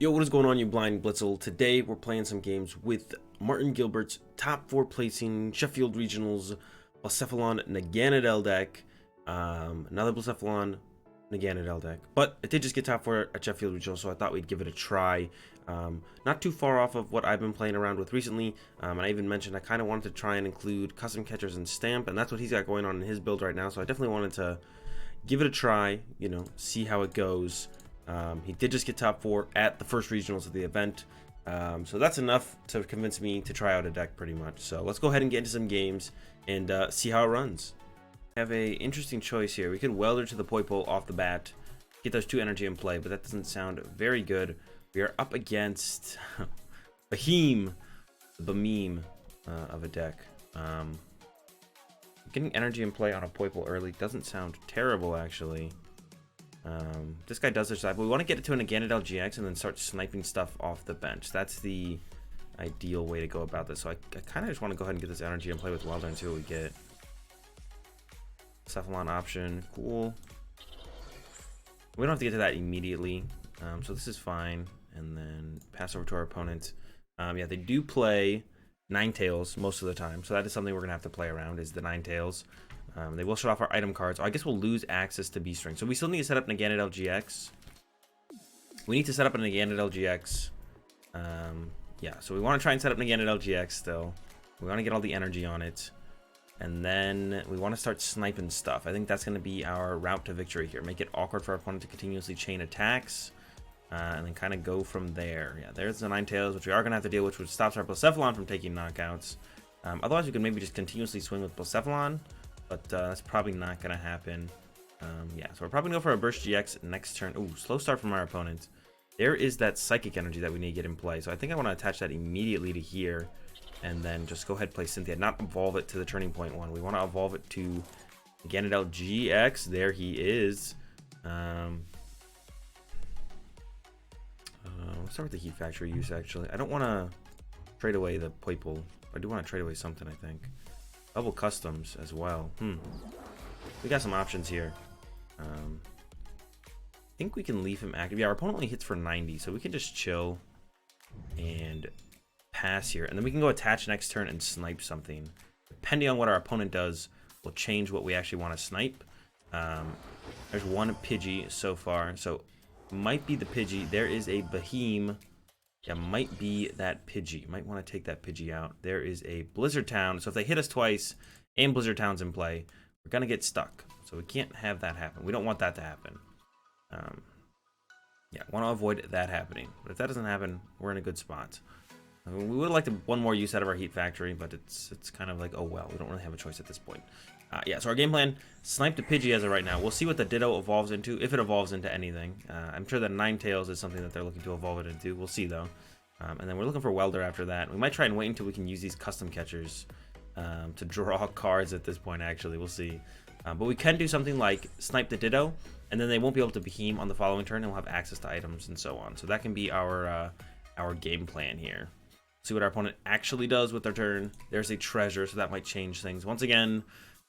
Yo, what is going on, you blind blitzel? Today we're playing some games with Martin Gilbert's top 4 placing Sheffield Regionals Blacephalon Naganadel deck. Another Blacephalon Naganadel deck. But it did just get top 4 at Sheffield Regional, so I thought we'd give it a try. Not too far off of what I've been playing around with recently. And I even mentioned I kind of wanted to try and include custom catchers and stamp, and that's what he's got going on in his build right now. So I definitely wanted to give it a try, you know, see how it goes. He did just get top 4 at the first regionals of the event, so that's enough to convince me to try out a deck pretty much. So let's go ahead and get into some games and see how it runs. We have a interesting choice here. We could welder to the Poipole off the bat, get those 2 energy in play, but that doesn't sound very good. We are up against Beheem, the Bemeem of a deck. Getting energy in play on a Poipole early doesn't sound terrible, actually. This guy does this side, but we want to get it to an Naganadel GX and then start sniping stuff off the bench. That's the ideal way to go about this. So I kind of just want to go ahead and get this energy and play with Welder and see what we get. Cephalon option, cool. We don't have to get to that immediately, so this is fine. And then pass over to our opponent. Yeah, they do play Ninetales most of the time, so that is something we're gonna have to play around, is the Ninetales. They will shut off our item cards. I guess we'll lose access to B-String. So we still need to set up Naganadel GX. We need to set up a Naganadel GX. Yeah, so we want to try and set up Naganadel GX still. We want to get all the energy on it. And then we want to start sniping stuff. I think that's going to be our route to victory here. Make it awkward for our opponent to continuously chain attacks. And then kind of go from there. Yeah, there's the Ninetales, which we are going to have to deal with, which stops our Blacephalon from taking knockouts. Otherwise, we could maybe just continuously swing with Blacephalon. But that's probably not going to happen. Yeah, so we're probably going to go for a Burst GX next turn. Ooh, slow start from our opponent. There is that Psychic energy that we need to get in play. So I think I want to attach that immediately to here. And then just go ahead and play Cynthia. Not evolve it to the Turning Point one. We want to evolve it to Naganadel GX. There he is. Let's start with the Heat Factory use, actually. I don't want to trade away the Poipole. I do want to trade away something, I think. Double customs as well. We got some options here. I think we can leave him active. Yeah, our opponent only hits for 90, so we can just chill and pass here. And then we can go attach next turn and snipe something. Depending on what our opponent does, will change what we actually want to snipe. There's one Pidgey so far, so might be the Pidgey. There is a Beheem. Yeah, might be that Pidgey. Might want to take that Pidgey out. There is a Blizzard Town. So if they hit us twice and Blizzard Town's in play, we're going to get stuck. So we can't have that happen. We don't want that to happen. Yeah, want to avoid that happening. But if that doesn't happen, we're in a good spot. I mean, we would like one more use out of our Heat Factory, but it's kind of like, oh well, we don't really have a choice at this point. Yeah, so our game plan, snipe the Pidgey as of right now. We'll see what the Ditto evolves into, if it evolves into anything. I'm sure that Ninetales is something that they're looking to evolve it into. We'll see, though. And then we're looking for Welder after that. We might try and wait until we can use these custom catchers to draw cards at this point, actually. We'll see. But we can do something like snipe the Ditto, and then they won't be able to Beheem on the following turn, and we'll have access to items and so on. So that can be our game plan here. See what our opponent actually does with their turn. There's a treasure, so that might change things. Once again,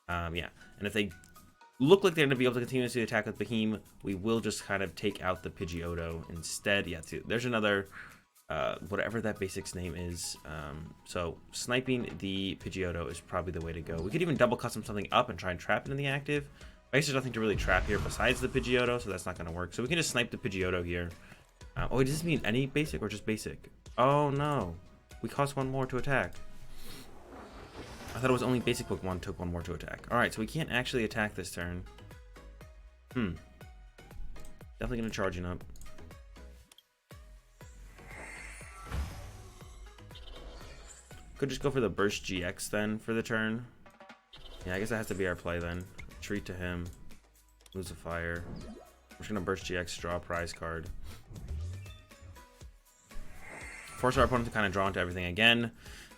yeah, and if they look like they're going to be able to continuously attack with Beheem, we will just kind of take out the Pidgeotto instead. Yeah, there's another, whatever that basic's name is. So sniping the Pidgeotto is probably the way to go. We could even double custom something up and try and trap it in the active. I guess there's nothing to really trap here besides the Pidgeotto, so that's not going to work. So we can just snipe the Pidgeotto here. Oh, does this mean any basic or just basic? Oh, no. We cost 1 more to attack. I thought it was only basic Pokemon took 1 more to attack. Alright, so we can't actually attack this turn. Definitely gonna charge up. Could just go for the Burst GX then for the turn. Yeah, I guess that has to be our play then. Retreat to him. Lose a fire. We're just gonna Burst GX, draw a prize card. Force our opponent to kind of draw into everything again.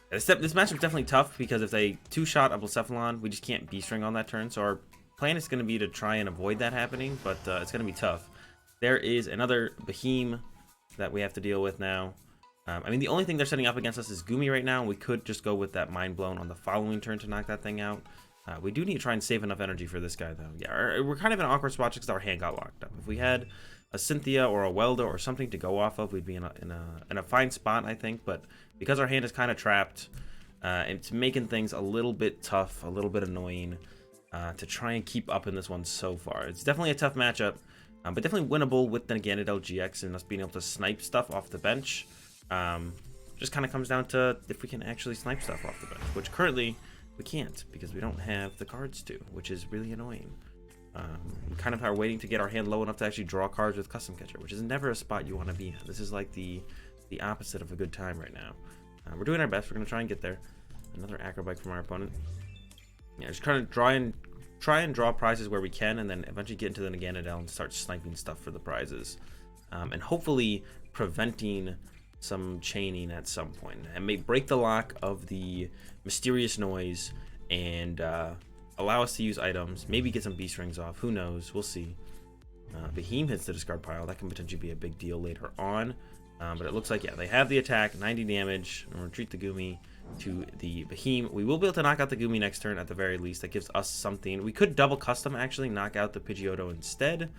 This match is definitely tough because if they 2-shot a Blacephalon, we just can't B-String on that turn. So our plan is going to be to try and avoid that happening, but it's going to be tough. There is another Beheem that we have to deal with now. I mean, the only thing they're setting up against us is Goomy right now. We could just go with that Mind Blown on the following turn to knock that thing out. We do need to try and save enough energy for this guy, though. Yeah, we're kind of in an awkward spot because our hand got locked up. If we had a Cynthia or a Welder or something to go off of, we'd be in a fine spot, I think. But because our hand is kind of trapped, it's making things a little bit tough, a little bit annoying to try and keep up in this one so far. It's definitely a tough matchup, but definitely winnable with the Ganondorf GX and us being able to snipe stuff off the bench. Just kind of comes down to if we can actually snipe stuff off the bench, which currently we can't because we don't have the cards to, which is really annoying. We kind of are waiting to get our hand low enough to actually draw cards with Custom Catcher, which is never a spot you want to be in. This is like the opposite of a good time right now. We're doing our best. We're going to try and get there. Another Acrobike from our opponent. Yeah, just kind of try and draw prizes where we can, and then eventually get into the Ganondorf and start sniping stuff for the prizes. And hopefully preventing some chaining at some point. And may break the lock of the mysterious noise and allow us to use items, maybe get some beast rings off, who knows, we'll see. Beheem hits the discard pile, that can potentially be a big deal later on. But it looks like, yeah, they have the attack, 90 damage, and retreat the Gumi to the Beheem. We will be able to knock out the Gumi next turn at the very least. That gives us something. We could double custom, actually, knock out the Pidgeotto instead,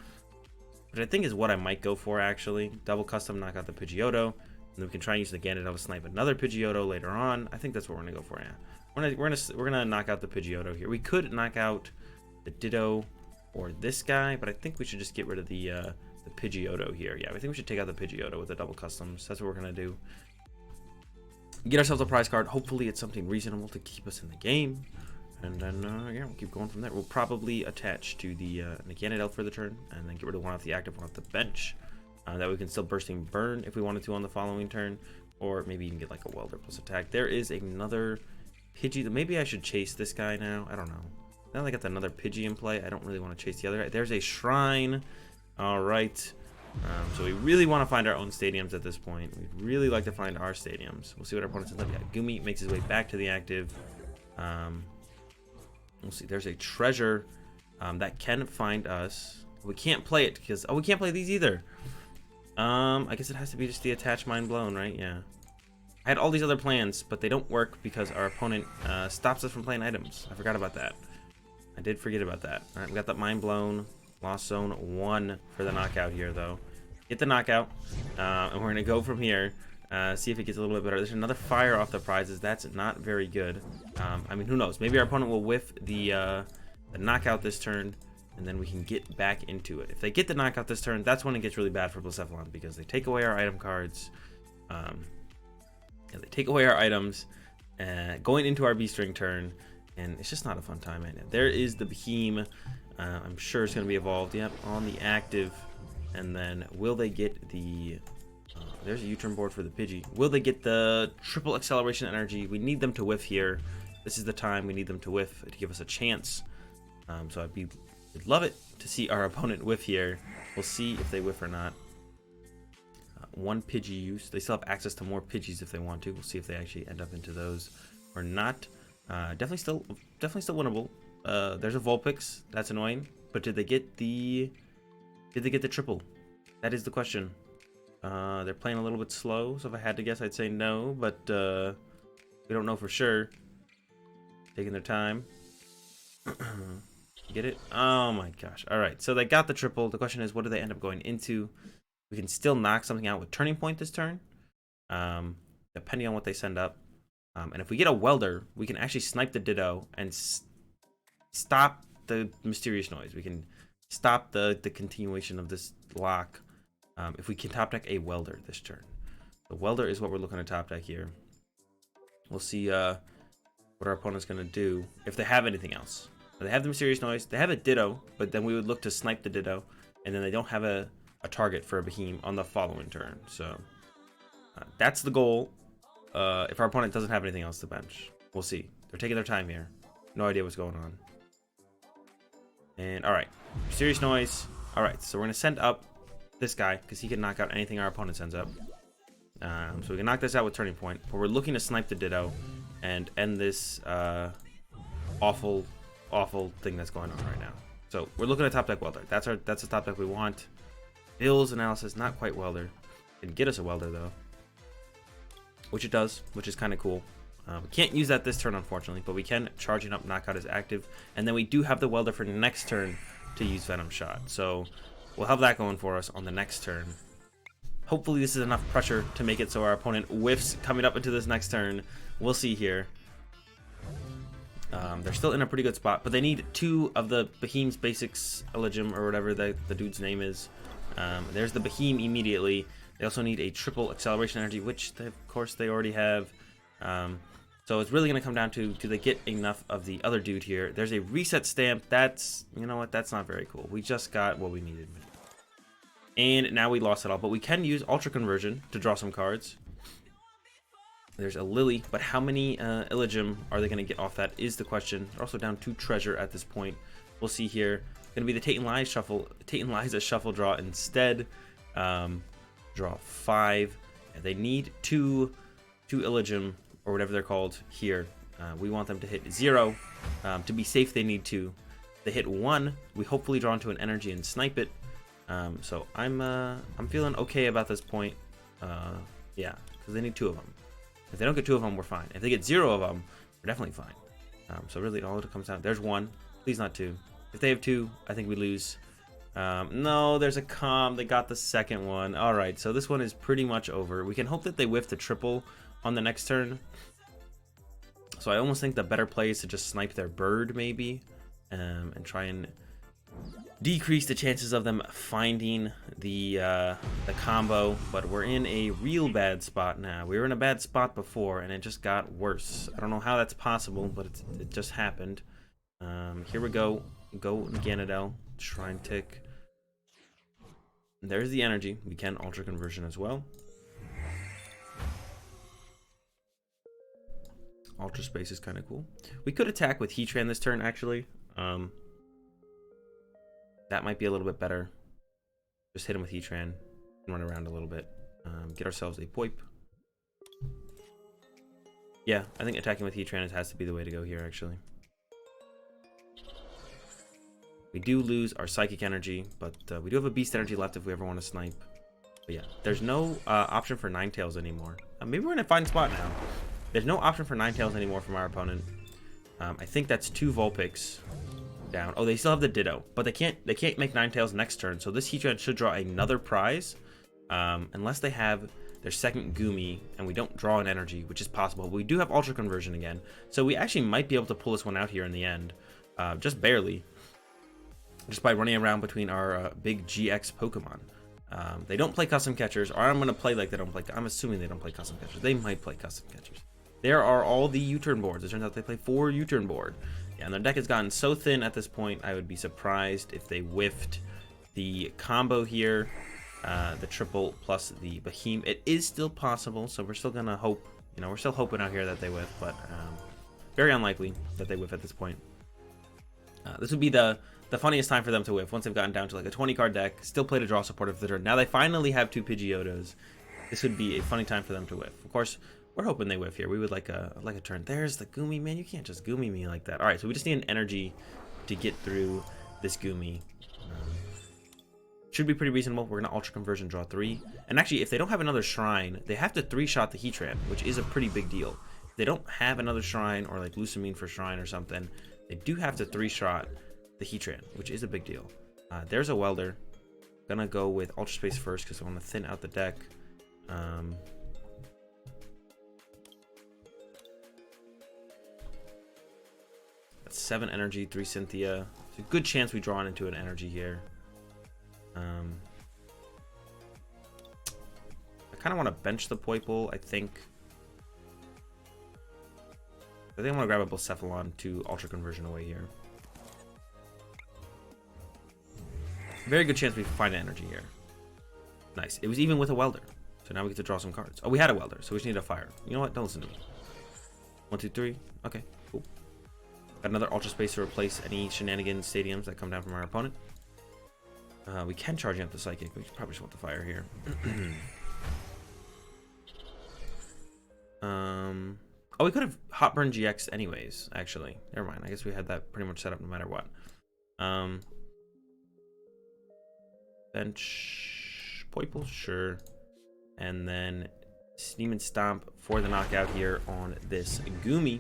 which I think is what I might go for, actually. Double custom, knock out the Pidgeotto, and then we can try and use the Ganondorf to snipe another Pidgeotto later on. I think that's what we're going to go for, yeah. We're gonna knock out the Pidgeotto here. We could knock out the Ditto or this guy, but I think we should just get rid of the Pidgeotto here. Yeah, I think we should take out the Pidgeotto with the double customs. That's what we're gonna do. Get ourselves a prize card. Hopefully it's something reasonable to keep us in the game. And then, yeah, we'll keep going from there. We'll probably attach to the Ganondorf for the turn, and then get rid of one off the active, one off the bench. That we can still Bursting Burn if we wanted to on the following turn, or maybe even get like a Welder plus attack. There is another Pidgey. Maybe I should chase this guy now. I don't know. Now that I got another Pidgey in play, I don't really want to chase the other guy. There's a shrine. All right. So we really want to find our own stadiums at this point. We'd really like to find our stadiums. We'll see what our opponents end up. Yeah, Gumi makes his way back to the active. We'll see. There's a treasure that can find us. We can't play it because we can't play these either. I guess it has to be just the attached Mind Blown, right? Yeah. I had all these other plans, but they don't work because our opponent stops us from playing items. I forgot about that. I did forget about that. All right, we got that Mind Blown. Lost Zone 1 for the knockout here, though. Get the knockout, and we're going to go from here, see if it gets a little bit better. There's another fire off the prizes. That's not very good. I mean, who knows? Maybe our opponent will whiff the knockout this turn, and then we can get back into it. If they get the knockout this turn, that's when it gets really bad for Blacephalon, because they take away our item cards. They take away our items, going into our B-string turn, and it's just not a fun time right now. There is the Beheem. I'm sure it's going to be evolved. Yep, on the active. And then will they get the... there's a U-turn board for the Pidgey. Will they get the triple acceleration energy? We need them to whiff here. This is the time we need them to whiff to give us a chance. So I'd love it to see our opponent whiff here. We'll see if they whiff or not. One Pidgey use. They still have access to more Pidgeys if they want to. We'll see if they actually end up into those or not. Definitely still winnable. There's a Vulpix. That's annoying. But did they get the triple? That is the question. They're playing a little bit slow, so if I had to guess, I'd say no, but we don't know for sure. Taking their time. Get it? Oh my gosh. All right, so they got the triple. The question is, what do they end up going into? We can still knock something out with Turning Point this turn, depending on what they send up. And if we get a Welder, we can actually snipe the Ditto and stop the mysterious noise. We can stop the continuation of this lock if we can top deck a Welder this turn. The Welder is what we're looking to top deck here. We'll see what our opponent's going to do if they have anything else. They have the mysterious noise. They have a Ditto, but then we would look to snipe the Ditto, and then they don't have a target for a Beheem on the following turn. So that's the goal. If our opponent doesn't have anything else to bench, we'll see. They're taking their time here. No idea what's going on. And all right, mysterious noise. All right, so we're gonna send up this guy because he can knock out anything our opponent sends up. So we can knock this out with Turning Point, but we're looking to snipe the Ditto and end this awful thing that's going on right now. So we're looking at top deck Welder. That's the top deck we want. Bill's Analysis, not quite Welder. Can get us a Welder though, which it does, which is kind of cool. We can't use that this turn, unfortunately, but we can charge it up, knockout is active, and then we do have the Welder for next turn to use Venom Shot. So we'll have that going for us on the next turn. Hopefully this is enough pressure to make it so our opponent whiffs coming up into this next turn. We'll see here. They're still in a pretty good spot, but they need 2 of the Behemoth's Basics Illegim, or whatever the dude's name is. There's the Behemoth immediately. They also need a triple acceleration energy, which of course they already have. So it's really going to come down to, do they get enough of the other dude here? There's a reset stamp. That's, you know what, that's not very cool. We just got what we needed. And now we lost it all, but we can use Ultra Conversion to draw some cards. There's a Lily, but how many Illegim are they going to get off that is the question. They're also down 2 treasure at this point. We'll see here. Going to be the Tate and Liza shuffle draw instead. Draw 5. And they need 2 Illegim, or whatever they're called here. We want them to hit 0. To be safe, they need 2. They hit 1. We hopefully draw into an energy and snipe it. So I'm feeling okay about this point. Yeah, because they need 2 of them. If they don't get 2 of them, we're fine. If they get 0 of them, we're definitely fine. So really, all it comes down, there's 1. Please not 2. If they have 2, I think we lose. No, there's a calm. They got the second one. All right, so this one is pretty much over. We can hope that they whiff the triple on the next turn. So I almost think the better play is to just snipe their bird, maybe, and try and decrease the chances of them finding the combo. But we're in a real bad spot now. We were in a bad spot before, and it just got worse. I don't know how that's possible, but it just happened. Here we go. Go Ganadel. Shrine Tick. There's the energy. We can Ultra Conversion as well. Ultra Space is kind of cool. We could attack with Heatran this turn, actually. That might be a little bit better. Just hit him with Heatran and run around a little bit. Get ourselves a Poip. Yeah, I think attacking with Heatran has to be the way to go here, actually. We do lose our Psychic Energy, but we do have a Beast Energy left if we ever want to snipe. But yeah, there's no option for Ninetales anymore. Maybe we're in a fine spot now. There's no option for Ninetales anymore from our opponent. I think that's 2 Vulpix down. Oh, they still have the Ditto, but they can't make Ninetales next turn. So this Heatran should draw another prize, unless they have their second Goomy and we don't draw an energy, which is possible. But we do have Ultra Conversion again, so we actually might be able to pull this one out here in the end, just barely. Just by running around between our big GX Pokemon. They don't play custom catchers, or I'm going to play like they don't play. I'm assuming they don't play custom catchers. They might play custom catchers. There are all the U-turn boards. It turns out they play 4 U-turn board. Yeah, and their deck has gotten so thin at this point, I would be surprised if they whiffed the combo here, the triple plus the Behemoth. It is still possible, so we're still going to hope. You know, we're still hoping out here that they whiff, but very unlikely that they whiff at this point. This would be the funniest time for them to whiff once they've gotten down to like a 20 card deck, still played a draw supporter for the turn. Now they finally have 2 Pidgeotos. This would be a funny time for them to whiff. Of course, we're hoping they whiff here. We would like a turn. There's the Goomy, man. You can't just Goomy me like that. All right, so we just need an energy to get through this Goomy. Should be pretty reasonable. We're gonna Ultra Conversion, draw 3. And actually, if they don't have another Shrine, they have to 3-shot the Heatran, which is a pretty big deal. If they don't have another Shrine, or like Lusamine for Shrine or something, they do have to 3-shot the Heatran, which is a big deal. There's a Welder. Gonna go with Ultra Space first because I want to thin out the deck. That's 7 energy, 3 Cynthia. It's a good chance we draw into an energy here. I kind of want to bench the Poiple, I think. I think I want to grab a Blacephalon to Ultra Conversion away here. Very good chance we find an energy here. Nice. It was even with a Welder. So now we get to draw some cards. Oh, we had a Welder, so we just need a Fire. You know what? Don't listen to me. 1, 2, 3. Okay, cool. Got another Ultra Space to replace any shenanigans stadiums that come down from our opponent. We can charge up the Psychic. We probably just want the Fire here. Oh, we could have Hot Burn GX anyways, actually. Never mind. I guess we had that pretty much set up no matter what. Bench Poiple, sure. And then Steam and Stomp for the knockout here on this Goomy.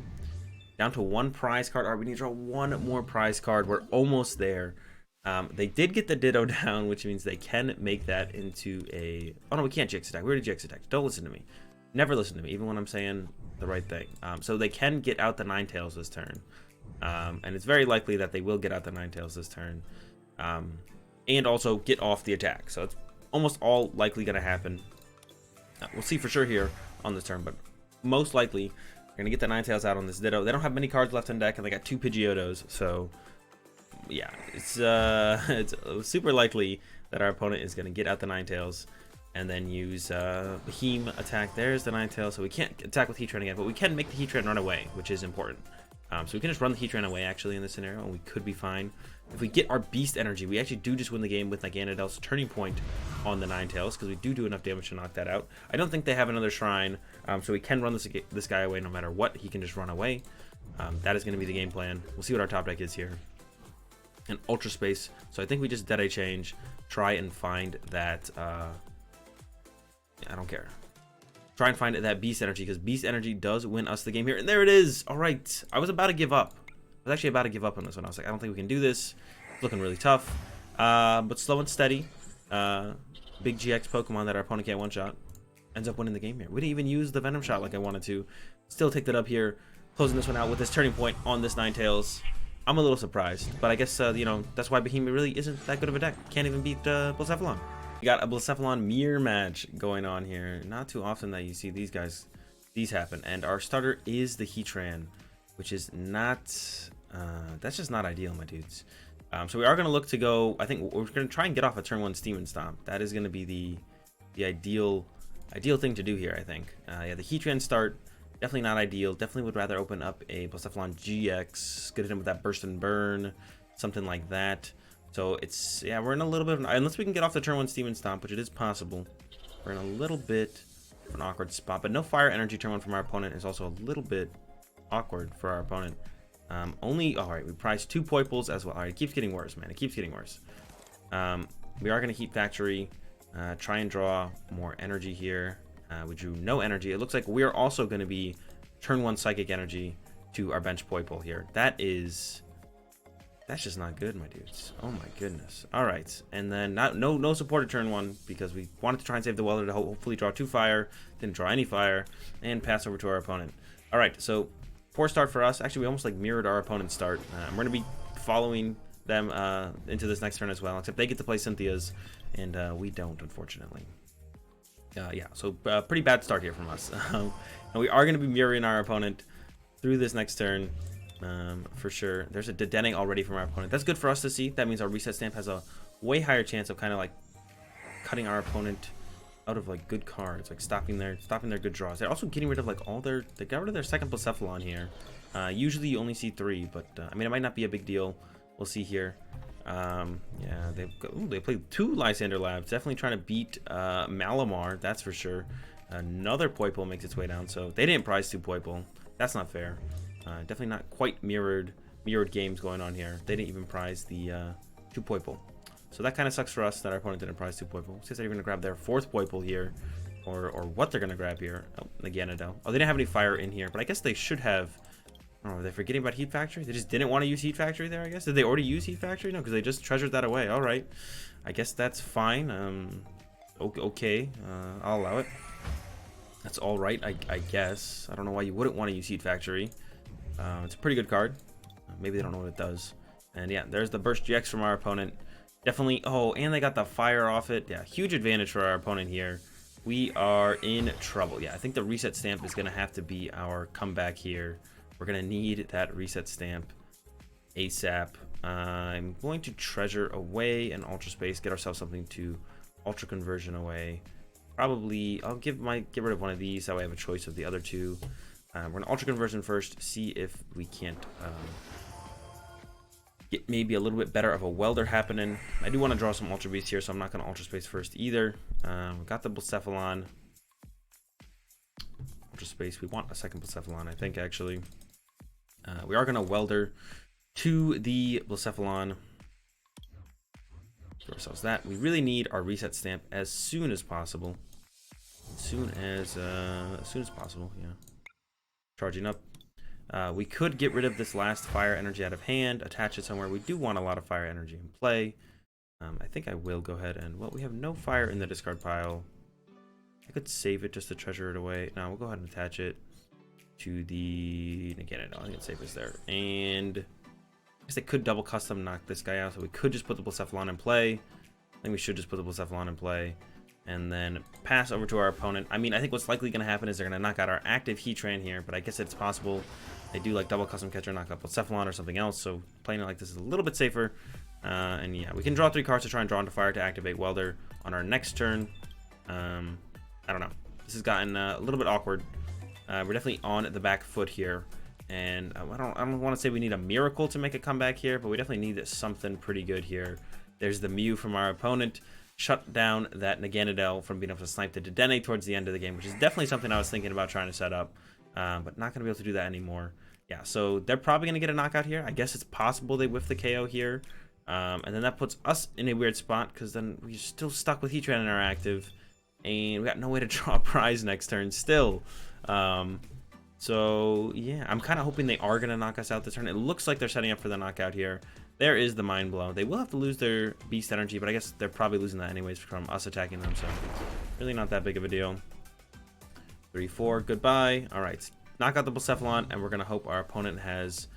Down to 1 prize card. All right, we need to draw 1 more prize card. We're almost there. They did get the Ditto down, which means they can make that into a... Oh, no, we can't Jix attack. We already Jix attack. Don't listen to me. Never listen to me, even when I'm saying the right thing. So they can get out the Ninetales this turn. And it's very likely that they will get out the Ninetales this turn. And also get off the attack. So it's almost all likely going to happen. We'll see for sure here on this turn, but most likely they're going to get the Ninetales out on this Ditto. They don't have many cards left in deck, and they got 2 Pidgeotos, so yeah, it's super likely that our opponent is going to get out the Ninetales and then use Beheem attack. There's the Ninetales, so we can't attack with Heatran again, but we can make the Heatran run away, which is important. So we can just run the Heatran away, actually, in this scenario, and we could be fine. If we get our Beast Energy, we actually do just win the game with, like, Gyanadel's Turning Point on the Ninetales, because we do enough damage to knock that out. I don't think they have another Shrine, so we can run this guy away no matter what. He can just run away. That is going to be the game plan. We'll see what our top deck is here. And Ultra Space, so I think we just Dead Eye Change, try and find that, I don't care. Try and find that Beast Energy, because Beast Energy does win us the game here. And there it is. All right. I was about to give up. I was actually about to give up on this one. I was like, I don't think we can do this. It's looking really tough. But slow and steady. Big GX Pokemon that our opponent can't one-shot. Ends up winning the game here. We didn't even use the Venom Shot like I wanted to. Still take that up here. Closing this one out with this Turning Point on this Ninetales. I'm a little surprised. But I guess, you know, that's why Behemoth really isn't that good of a deck. Can't even beat Blacephalon. We got a Blacephalon mirror match going on here. Not too often that you see these happen. And our starter is the Heatran, which is not, that's just not ideal, my dudes. So we are going to look to go, I think we're going to try and get off a turn 1 Steam and Stomp. That is going to be the ideal thing to do here, I think. Yeah, the Heatran start, definitely not ideal. Definitely would rather open up a Blacephalon GX, get it in with that Burst and Burn, something like that. So it's, yeah, we're in a little bit of unless we can get off the turn 1 Steam and Stomp, which it is possible, we're in a little bit of an awkward spot. But no Fire Energy turn 1 from our opponent is also a little bit awkward for our opponent. Alright, we prized 2 Poiples as well. Alright, it keeps getting worse, man. It keeps getting worse. We are going to Heat Factory, try and draw more energy here. We drew no energy. It looks like we're also going to be turn 1 Psychic Energy to our bench Poiple here. That's just not good, my dudes. Oh my goodness. All right, and then no supported turn 1 because we wanted to try and save the Welder to hopefully draw 2 fire. Didn't draw any fire and pass over to our opponent. All right, so poor start for us. Actually, we almost like mirrored our opponent's start. We're gonna be following them into this next turn as well, except they get to play Cynthia's and we don't, unfortunately. Yeah, so pretty bad start here from us. And we are gonna be mirroring our opponent through this next turn. For sure. There's a Dedenne already from our opponent. That's good for us to see. That means our reset stamp has a way higher chance of kind of like cutting our opponent out of like good cards, like stopping their good draws. They're also getting rid of like they got rid of their second Blacephalon here. Usually you only see 3, but I mean, it might not be a big deal. We'll see here. Yeah, they played 2 Lysander Labs. Definitely trying to beat Malamar, that's for sure. Another Poiple makes its way down, so they didn't prize 2 Poiple. That's not fair. Definitely not quite mirrored games going on here. They didn't even prize the 2 Poiple. So that kind of sucks for us that our opponent didn't prize 2 Poiple. Since they're going to grab their 4th Poiple here, or what they're going to grab here. Oh, the Gyanados. Oh, they didn't have any fire in here, but I guess they should have. Oh, are they forgetting about Heat Factory? They just didn't want to use Heat Factory there, I guess? Did they already use Heat Factory? No, because they just treasured that away. All right. I guess that's fine. Okay. I'll allow it. That's all right, I guess. I don't know why you wouldn't want to use Heat Factory. It's a pretty good card. Maybe they don't know what it does. And yeah, there's the Burst GX from our opponent. Definitely. Oh, and they got the fire off it. Yeah, huge advantage for our opponent here. We are in trouble. Yeah, I think the reset stamp is going to have to be our comeback here. We're going to need that reset stamp ASAP. I'm going to treasure away an Ultra Space, get ourselves something to Ultra Conversion away. Probably, I'll get rid of one of these, so I have a choice of the other 2. We're going to Ultra Conversion first, see if we can't get maybe a little bit better of a Welder happening. I do want to draw some Ultra Beast here, so I'm not going to Ultra Space first either. We got the Blacephalon. Ultra Space, we want a second Blacephalon, I think, actually. We are going to Welder to the Blacephalon. Give ourselves that. We really need our reset stamp as soon as possible. As soon as possible, yeah. Charging up. We could get rid of this last fire energy out of hand, attach it somewhere. We do want a lot of fire energy in play. I think I will go ahead and, well, we have no fire in the discard pile. I could save it just to treasure it away. No, we'll go ahead and attach it to the, again, I think it's safest there. And I guess they could double custom knock this guy out, so we could just put the Blacephalon in play. I think we should just put the Blacephalon in play and then pass over to our opponent. I mean, I think what's likely going to happen is they're going to knock out our active Heatran here, but I guess it's possible they do like double custom catcher, knock out Blacephalon or something else, so playing it like this is a little bit safer. And yeah, we can draw 3 cards to try and draw into fire to activate Welder on our next turn. I don't know. This has gotten a little bit awkward. We're definitely on the back foot here, and I don't want to say we need a miracle to make a comeback here, but we definitely need something pretty good here. There's the Mew from our opponent. Shut down that Naganadel from being able to snipe the Dedenne towards the end of the game, which is definitely something I was thinking about trying to set up, but not going to be able to do that anymore. Yeah, so they're probably going to get a knockout here. I guess it's possible they whiff the KO here, and then that puts us in a weird spot because then we're still stuck with Heatran in our active, and we got no way to draw a prize next turn still. So yeah, I'm kind of hoping they are going to knock us out this turn. It looks like they're setting up for the knockout here. There is the Mind Blow. They will have to lose their Beast Energy, but I guess they're probably losing that anyways from us attacking them, so really not that big of a deal. 3-4, goodbye. All right, knock out the Blacephalon, and we're going to hope our opponent has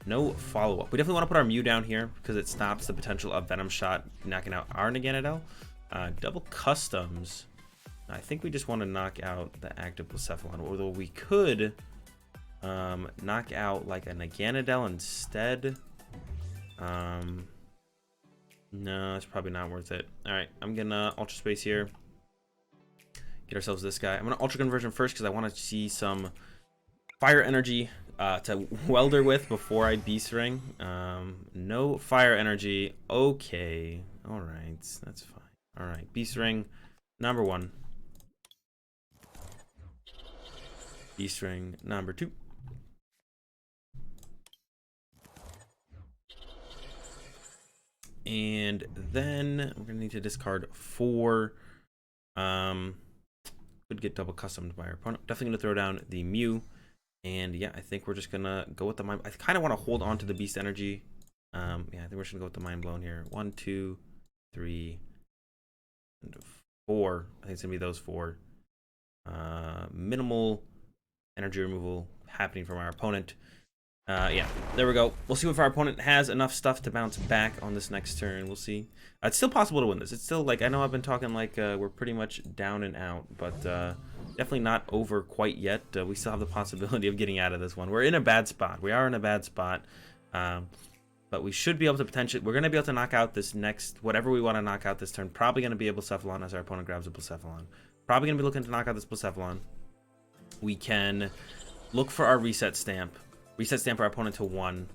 no follow-up. We definitely want to put our Mew down here because it stops the potential of Venom Shot knocking out our Naganadel. Double Customs. I think we just want to knock out the active Blacephalon, although we could knock out like a Naganadel instead. No, it's probably not worth it. All right, I'm gonna Ultra Space here, get ourselves this guy. I'm gonna Ultra Conversion first because I want to see some fire energy to Welder with before I Beast Ring. No fire energy. Okay, all right, that's fine. All right, Beast Ring number 1. Beast Ring number 2. And then we're gonna need to discard 4. Could get double customed by our opponent. Definitely gonna throw down the Mew. And yeah, I think we're just gonna go with the Mind. I kind of want to hold on to the Beast Energy. Yeah, I think we're just gonna go with the Mind Blown here. 1, 2, 3, and 4. I think it's gonna be those 4. Minimal energy removal happening from our opponent. Yeah, there we go. We'll see if our opponent has enough stuff to bounce back on this next turn. We'll see. It's still possible to win this. It's still, like, I know I've been talking like we're pretty much down and out, but definitely not over quite yet. We still have the possibility of getting out of this one. We're in a bad spot. We are in a bad spot, but we should be able to potentially, we're going to be able to knock out this next, whatever we want to knock out this turn. Probably going to be a Blacephalon as our opponent grabs a Blacephalon. Probably going to be looking to knock out this Blacephalon. We can look for our reset stamp our opponent to 1.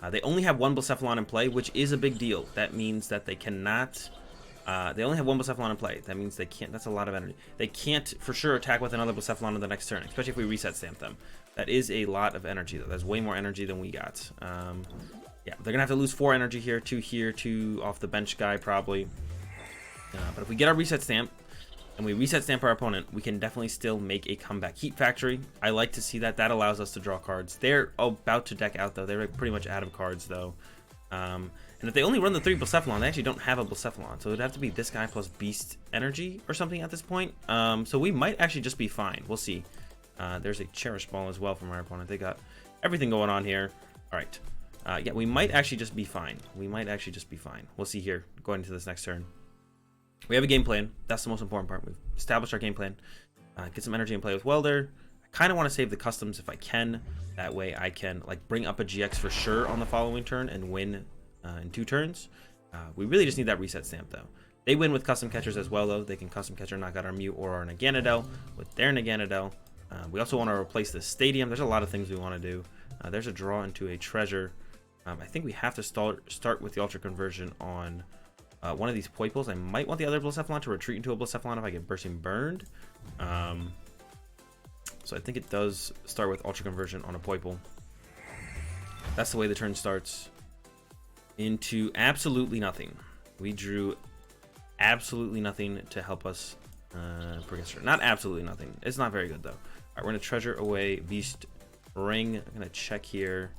They only have 1 Blacephalon in play, which is a big deal. That means that they cannot, they only have 1 Blacephalon in play. That means they can't, that's a lot of energy. They can't for sure attack with another Blacephalon on the next turn, especially if we reset stamp them. That is a lot of energy though. That's way more energy than we got. Yeah, they're gonna have to lose 4 energy here, 2 here, 2 off the bench guy probably. But if we get our reset stamp, and we reset stamp our opponent, we can definitely still make a comeback. Heat Factory, I like to see that. That allows us to draw cards. They're about to deck out, though. They're pretty much out of cards, though. And if they only run the 3 Blacephalon, they actually don't have a Blacephalon. So it'd have to be this guy plus Beast Energy or something at this point. So we might actually just be fine. We'll see. There's a Cherish Ball as well from our opponent. They got everything going on here. All right. Yeah, we might actually just be fine. We might actually just be fine. We'll see here going into this next turn. We have a game plan. That's the most important part. We've established our game plan. Get some energy and play with Welder. I kind of want to save the customs if I can. That way I can like bring up a GX for sure on the following turn and win in 2 turns. We really just need that reset stamp though. They win with custom catchers as well though. They can custom catcher knock out our Mew or our Naganadel with their Naganadel. We also want to replace the stadium. There's a lot of things we want to do. There's a draw into a treasure. I think we have to start with the Ultra Conversion on one of these Poiples. I might want the other Blacephalon to retreat into a Blacephalon if I get Bursting Burned. So I think it does start with Ultra Conversion on a Poiple. That's the way the turn starts. Into absolutely nothing. We drew absolutely nothing to help us progress. Not absolutely nothing. It's not very good though. Alright, we're gonna treasure away Beast ring. I'm gonna check here.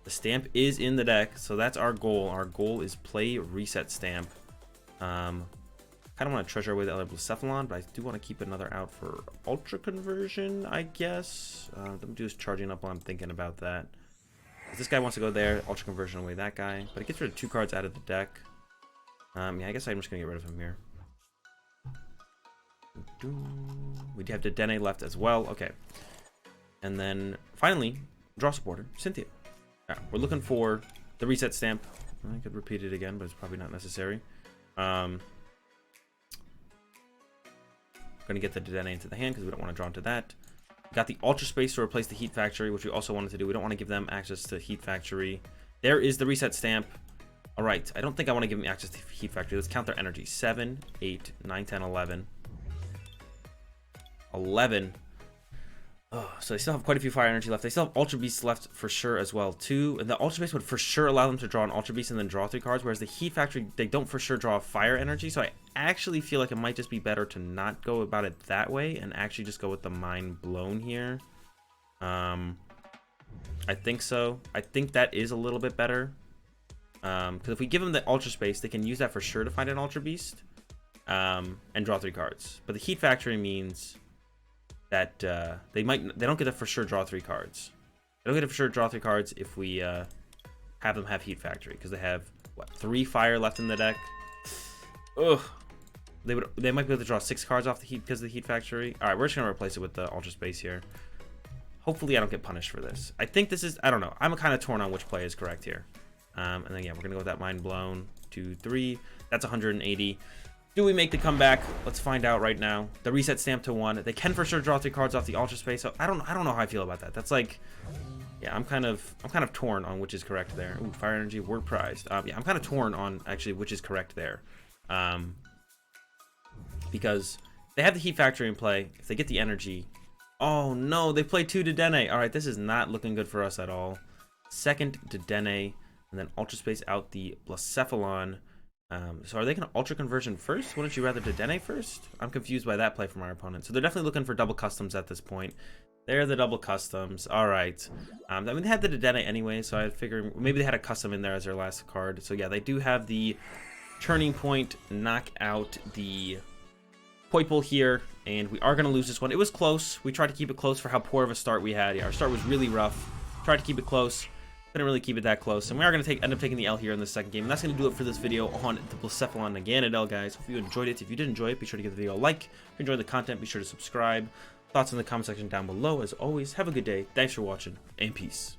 The stamp is in the deck, so that's our goal. Our goal is play reset stamp. Kind of want to treasure away the other Blacephalon, but I do want to keep another out for ultra conversion, I guess. Let me do is charging up while I'm thinking about that. This guy wants to go there, ultra conversion away that guy, but it gets rid of 2 cards out of the deck. Yeah, I guess I'm just gonna get rid of him here. We do have Dedenne left as well. Okay, and then finally, draw supporter Cynthia. Yeah, we're looking for the reset stamp. I could repeat it again, but it's probably not necessary. Gonna get the Dedenne into the hand because we don't want to draw into that. Got the Ultra Space to replace the Heat Factory, which we also wanted to do. We don't want to give them access to Heat Factory. There is the reset stamp. All right, I don't think I want to give them access to Heat Factory. Let's count their energy. 7, 8, 9, 10, 11. 11. Oh, so they still have quite a few fire energy left. They still have Ultra Beasts left for sure as well too. And the Ultra Beast would for sure allow them to draw an Ultra Beast and then draw 3 cards, whereas the Heat Factory, they don't for sure draw fire energy. So I actually feel like it might just be better to not go about it that way and actually just go with the Mind Blown here. I think so. I think that is a little bit better. Because if we give them the Ultra Space, they can use that for sure to find an Ultra Beast and draw 3 cards. But the Heat Factory means that they don't get to for sure draw 3 cards. They don't get to for sure draw 3 cards if we have them have Heat Factory, because they have what, 3 fire left in the deck. Ugh. They might be able to draw 6 cards off the Heat because of the Heat Factory. All right, we're just gonna replace it with the Ultra Space here. Hopefully I don't get punished for this. I think this is, I don't know. I'm kind of torn on which play is correct here. And then yeah, we're gonna go with that Mind Blown. 2, 3. That's 180. Do we make the comeback? Let's find out right now. The reset stamp to 1. They can for sure draw 3 cards off the Ultra Space. So I don't know how I feel about that. That's like, yeah, I'm kind of torn on which is correct there. Ooh, fire energy, word prized. Yeah, I'm kind of torn on actually which is correct there. Because they have the Heat Factory in play. If they get the energy, oh no, they play 2 Dedenne. All right, this is not looking good for us at all. Second Dedenne, and then Ultra Space out the Blacephalon. So are they going to Ultra Conversion first? Wouldn't you rather Dedenne first? I'm confused by that play from our opponent. So they're definitely looking for double customs at this point. They're the double customs. All right. I mean, they had the Dedenne anyway, so I figured maybe they had a custom in there as their last card. So yeah, they do have the Turning Point, knock out the Poiple here, and we are going to lose this one. It was close. We tried to keep it close for how poor of a start we had. Yeah, our start was really rough. Tried to keep it close. Couldn't really keep it that close, and we are going to end up taking the L here in the second game. And that's going to do it for this video on the Blacephalon again at L, guys. Hope you enjoyed it. If you did enjoy it, be sure to give the video a like. If you enjoyed the content, be sure to subscribe. Thoughts in the comment section down below. As always, have a good day. Thanks for watching, and peace.